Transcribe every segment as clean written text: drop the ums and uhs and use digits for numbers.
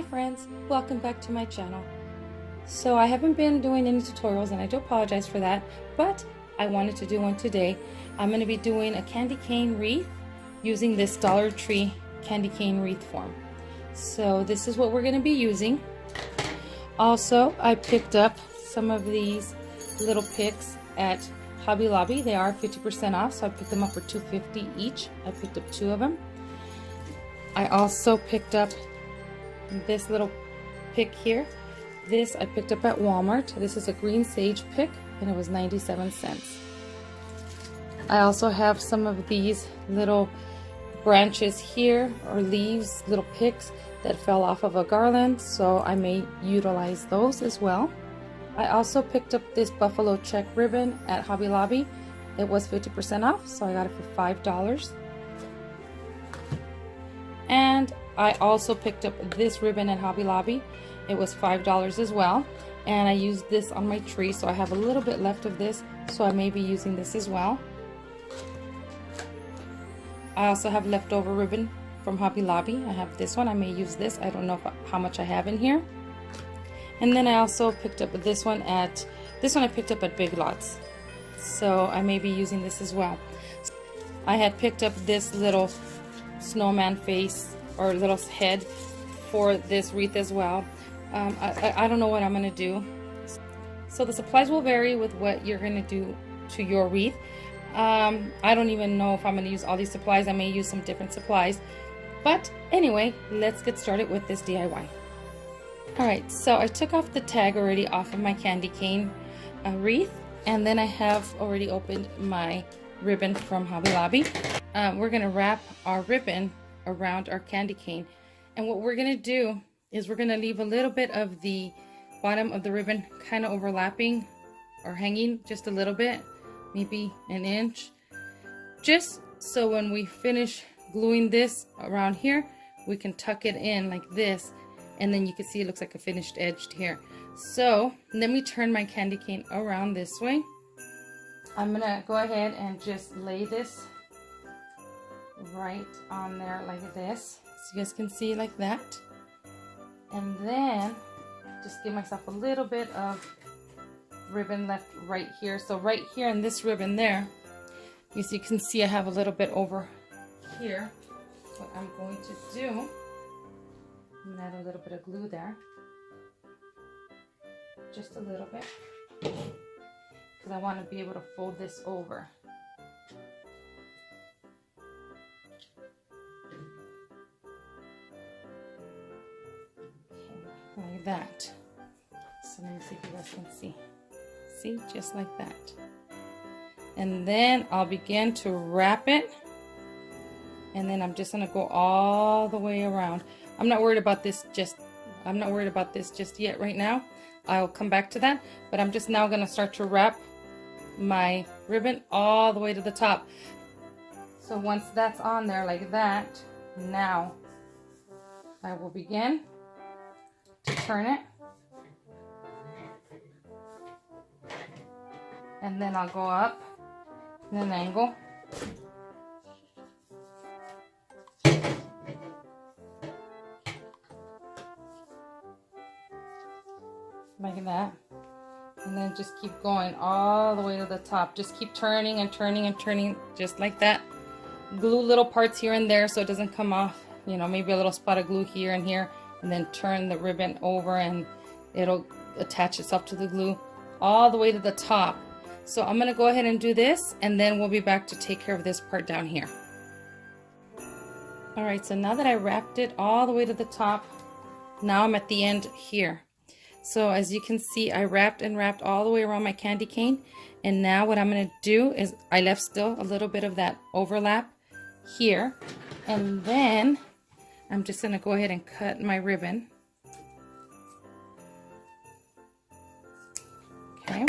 Hi friends, welcome back to my channel. So I haven't been doing any tutorials and I do apologize for that, but I wanted to do one today. I'm going to be doing a candy cane wreath using this Dollar Tree candy cane wreath form. So this is what we're going to be using. Also, I picked up some of these little picks at Hobby Lobby. They are 50% off, so I picked them up for $2.50 each. I picked up 2 of them. I also picked up this little pick here. This I picked up at Walmart. This is a green sage pick and it was 97 cents. I also have some of these little branches here, or leaves, little picks that fell off of a garland, so I may utilize those as well. I also picked up this buffalo check ribbon at Hobby Lobby. It was 50% off, so I got it for $5. And I also picked up this ribbon at Hobby Lobby. It was $5 as well, and I used this on my tree, so I have a little bit left of this, so I may be using this as well. I also have leftover ribbon from Hobby Lobby. I have this one. I may use this. I don't know how much I have in here. And then I also picked up this one I picked up at Big Lots, so I may be using this as well. I had picked up this little snowman face or little head for this wreath as well. I don't know what I'm going to do. So the supplies will vary with what you're going to do to your wreath. I don't even know if I'm going to use all these supplies. I may use some different supplies. But anyway, let's get started with this DIY. Alright, so I took off the tag already off of my candy cane wreath. And then I have already opened my ribbon from Hobby Lobby. We're going to wrap our ribbon around our candy cane. And what we're going to do is we're going to leave a little bit of the bottom of the ribbon kind of overlapping or hanging just a little bit, maybe an inch, just so when we finish gluing this around here, we can tuck it in like this, and then you can see it looks like a finished edge here. So let me turn my candy cane around this way. I'm gonna go ahead and just lay this right on there like this, so you guys can see like that, and then just give myself a little bit of ribbon left right here. So right here in this ribbon there, you can see I have a little bit over here. What I'm going to do, I'm gonna add a little bit of glue there, just a little bit, because I want to be able to fold this over. Okay, like that. So let me see if you guys can see. See, just like that. And then I'll begin to wrap it, and then I'm just gonna go all the way around. I'm not worried about this just yet right now. I'll come back to that, but I'm just now gonna start to wrap my ribbon all the way to the top. So once that's on there like that, now I will begin to turn it, and then I'll go up in an angle. Like that, and then just keep going all the way to the top. Just keep turning and turning and turning, just like that. Glue little parts here and there so it doesn't come off, you know, maybe a little spot of glue here and here, and then turn the ribbon over and it'll attach itself to the glue all the way to the top. So I'm gonna go ahead and do this, and then we'll be back to take care of this part down here. Alright, so now that I wrapped it all the way to the top, now I'm at the end here. So as you can see, I wrapped and wrapped all the way around my candy cane, and now what I'm going to do is I left still a little bit of that overlap here, and then I'm just going to go ahead and cut my ribbon. Okay,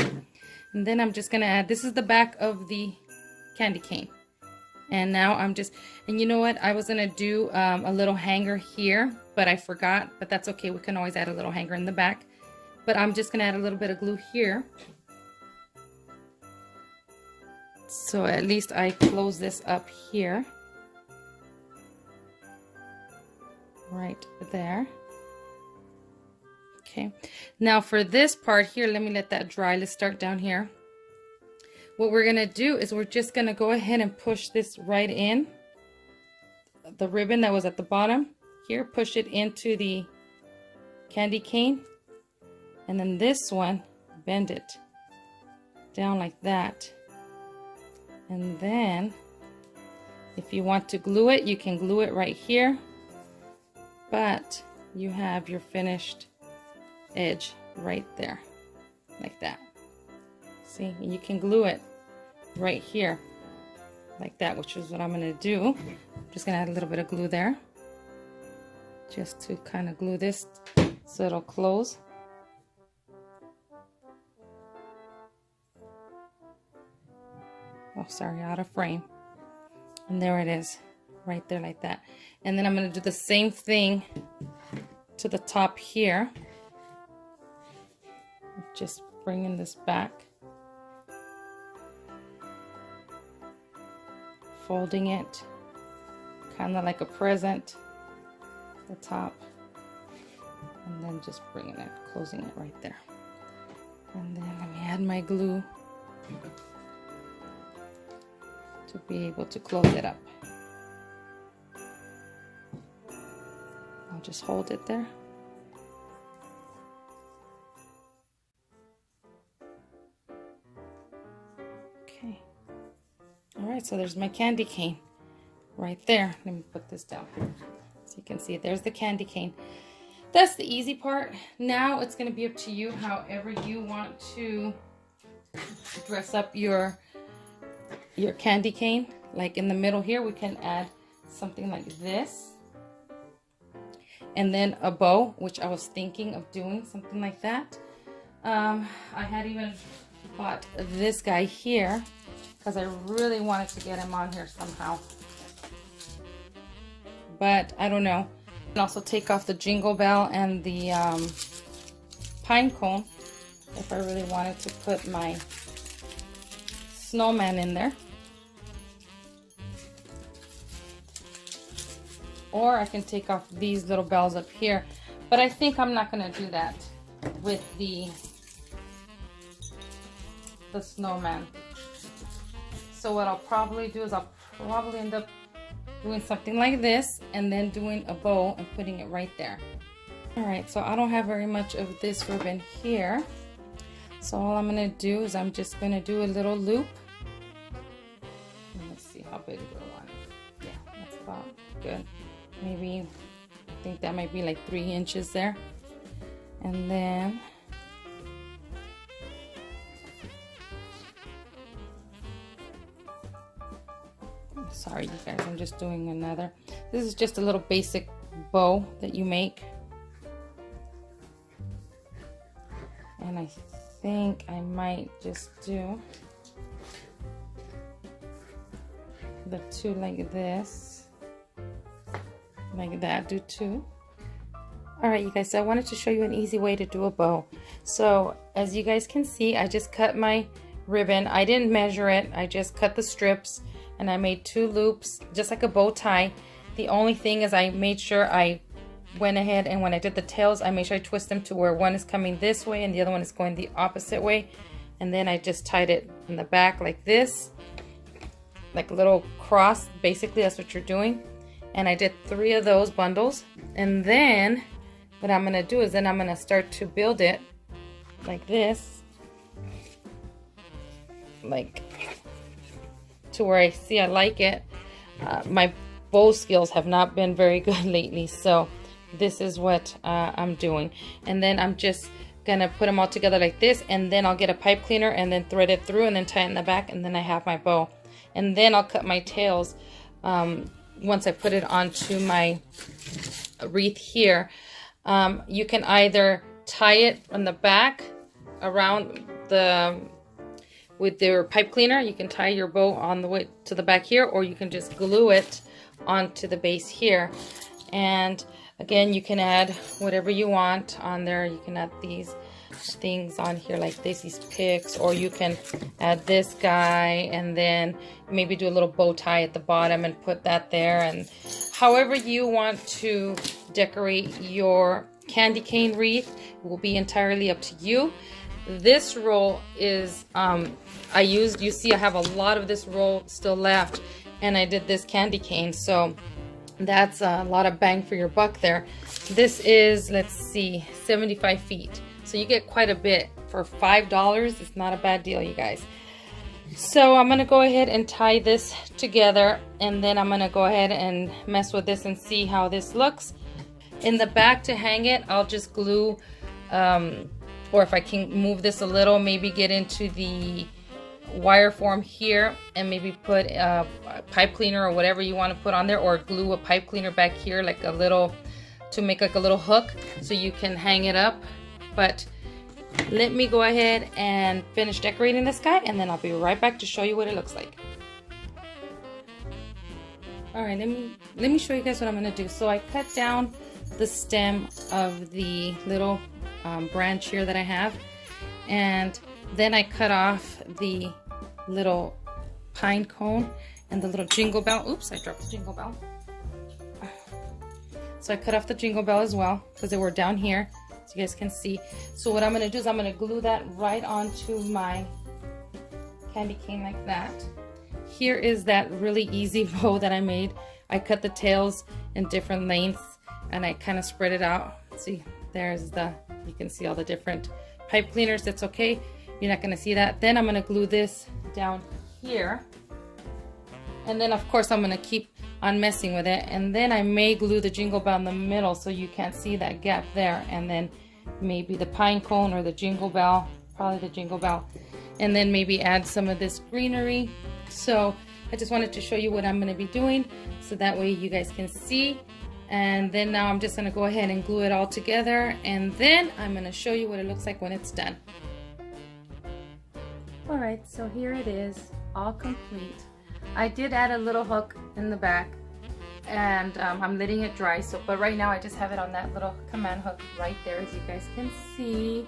and then I'm just going to add, this is the back of the candy cane, and now I'm just, and you know what, I was going to do a little hanger here, but I forgot, but that's okay, we can always add a little hanger in the back. But I'm just going to add a little bit of glue here, so at least I close this up here. right there. Okay, now for this part here, let me let that dry. Let's start down here. What we're gonna do is we're just gonna go ahead and push this right in. The ribbon that was at the bottom here, push it into the candy cane. And then this one, bend it down like that. And then if you want to glue it, you can glue it right here. But you have your finished edge right there, like that. See, you can glue it right here, like that, which is what I'm gonna do. I'm just gonna add a little bit of glue there, just to kind of glue this so it'll close. Oh, sorry, out of frame. And there it is, right there like that. And then I'm gonna do the same thing to the top here. Just bringing this back, folding it kind of like a present, the top, and then just bringing it, closing it right there. And then let me add my glue to be able to close it up. I'll just hold it there. Okay. All right, so there's my candy cane right there. Let me put this down so you can see it. There's the candy cane. That's the easy part. Now it's going to be up to you however you want to dress up your candy cane. Like in the middle here, we can add something like this. And then a bow, which I was thinking of doing something like that. I had even bought this guy here because I really wanted to get him on here somehow. But I don't know. And also take off the jingle bell and the pine cone if I really wanted to put my snowman in there. Or I can take off these little bells up here. But I think I'm not going to do that with the snowman. So what I'll probably do is I'll probably end up doing something like this and then doing a bow and putting it right there. All right, so I don't have very much of this ribbon here. So all I'm going to do is I'm just going to do a little loop. Let's see how big do I want it. Yeah, that's about good. Maybe, I think that might be like 3 inches there. And then sorry you guys, I'm just doing another. This is just a little basic bow that you make. And I think I might just do the 2 like this. Like that, do 2. All right, you guys, so I wanted to show you an easy way to do a bow. So as you guys can see, I just cut my ribbon. I didn't measure it. I just cut the strips and I made 2 loops, just like a bow tie. The only thing is I made sure I went ahead and when I did the tails, I made sure I twist them to where one is coming this way and the other one is going the opposite way. And then I just tied it in the back like this, like a little cross. Basically, that's what you're doing. And I did 3 of those bundles. And then what I'm going to do is then I'm going to start to build it like this. Like to where I see I like it. My bow skills have not been very good lately. So this is what I'm doing. And then I'm just going to put them all together like this. And then I'll get a pipe cleaner and then thread it through and then tie it in the back. And then I have my bow. And then I'll cut my tails once I put it onto my wreath here. You can either tie it on the back around with your pipe cleaner. You can tie your bow on the way to the back here, or you can just glue it onto the base here. And again, you can add whatever you want on there. You can add these things on here like this, these picks, or you can add this guy and then maybe do a little bow tie at the bottom and put that there. And however you want to decorate your candy cane wreath. It will be entirely up to you. This roll is, you see I have a lot of this roll still left, and I did this candy cane, so that's a lot of bang for your buck there. This is, let's see, 75 feet. So you get quite a bit for $5. It's not a bad deal, you guys. So I'm gonna go ahead and tie this together, and then I'm gonna go ahead and mess with this and see how this looks. In the back to hang it, I'll just glue, or if I can move this a little, maybe get into the wire form here and maybe put a pipe cleaner or whatever you want to put on there, or glue a pipe cleaner back here, like a little, to make like a little hook so you can hang it up. But let me go ahead and finish decorating this guy, and then I'll be right back to show you what it looks like. All right, let me show you guys what I'm gonna do. So I cut down the stem of the little branch here that I have, and then I cut off the little pine cone and the little jingle bell. Oops, I dropped the jingle bell. So I cut off the jingle bell as well because they were down here, so you guys can see. So what I'm gonna do is I'm gonna glue that right onto my candy cane like that. Here is that really easy bow that I made. I cut the tails in different lengths and I kind of spread it out. See, there's you can see all the different pipe cleaners. That's okay, you're not gonna see that. Then I'm gonna glue this down here, and then of course I'm gonna keep on messing with it, and then I may glue the jingle bell in the middle so you can't see that gap there, and then maybe the pine cone or the jingle bell, probably the jingle bell, and then maybe add some of this greenery. So I just wanted to show you what I'm going to be doing so that way you guys can see. And then now I'm just going to go ahead and glue it all together, and then I'm going to show you what it looks like when it's done. Alright, so here it is, all complete. I did add a little hook in the back, and I'm letting it dry. So, but right now I just have it on that little command hook right there, as you guys can see.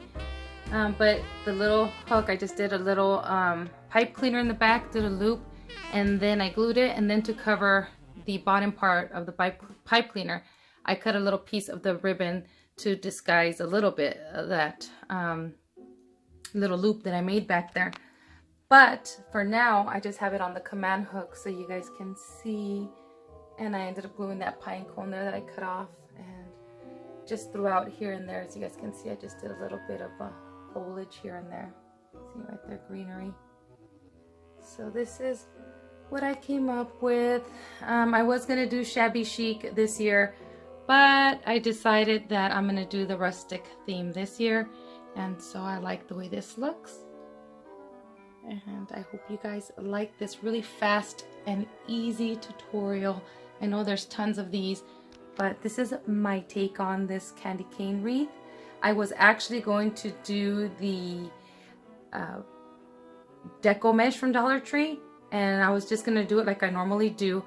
But the little hook, I just did a little pipe cleaner in the back, did a loop, and then I glued it. And then to cover the bottom part of the pipe cleaner, I cut a little piece of the ribbon to disguise a little bit of that little loop that I made back there. But for now, I just have it on the command hook so you guys can see. And I ended up gluing that pine cone there that I cut off, and just throughout here and there, as you guys can see, I just did a little bit of foliage here and there. See right there, greenery. So this is what I came up with. I was gonna do shabby chic this year, but I decided that I'm gonna do the rustic theme this year, and so I like the way this looks. And I hope you guys like this really fast and easy tutorial. I know there's tons of these, but this is my take on this candy cane wreath. I was actually going to do the deco mesh from Dollar Tree, and I was just gonna do it like I normally do,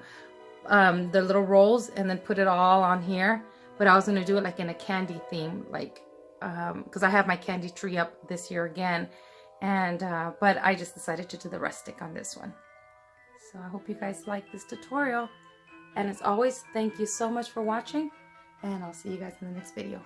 the little rolls, and then put it all on here. But I was gonna do it like in a candy theme, like because I have my candy tree up this year again. And but I just decided to do the rustic on this one. So I hope you guys like this tutorial, and as always, thank you so much for watching, and I'll see you guys in the next video.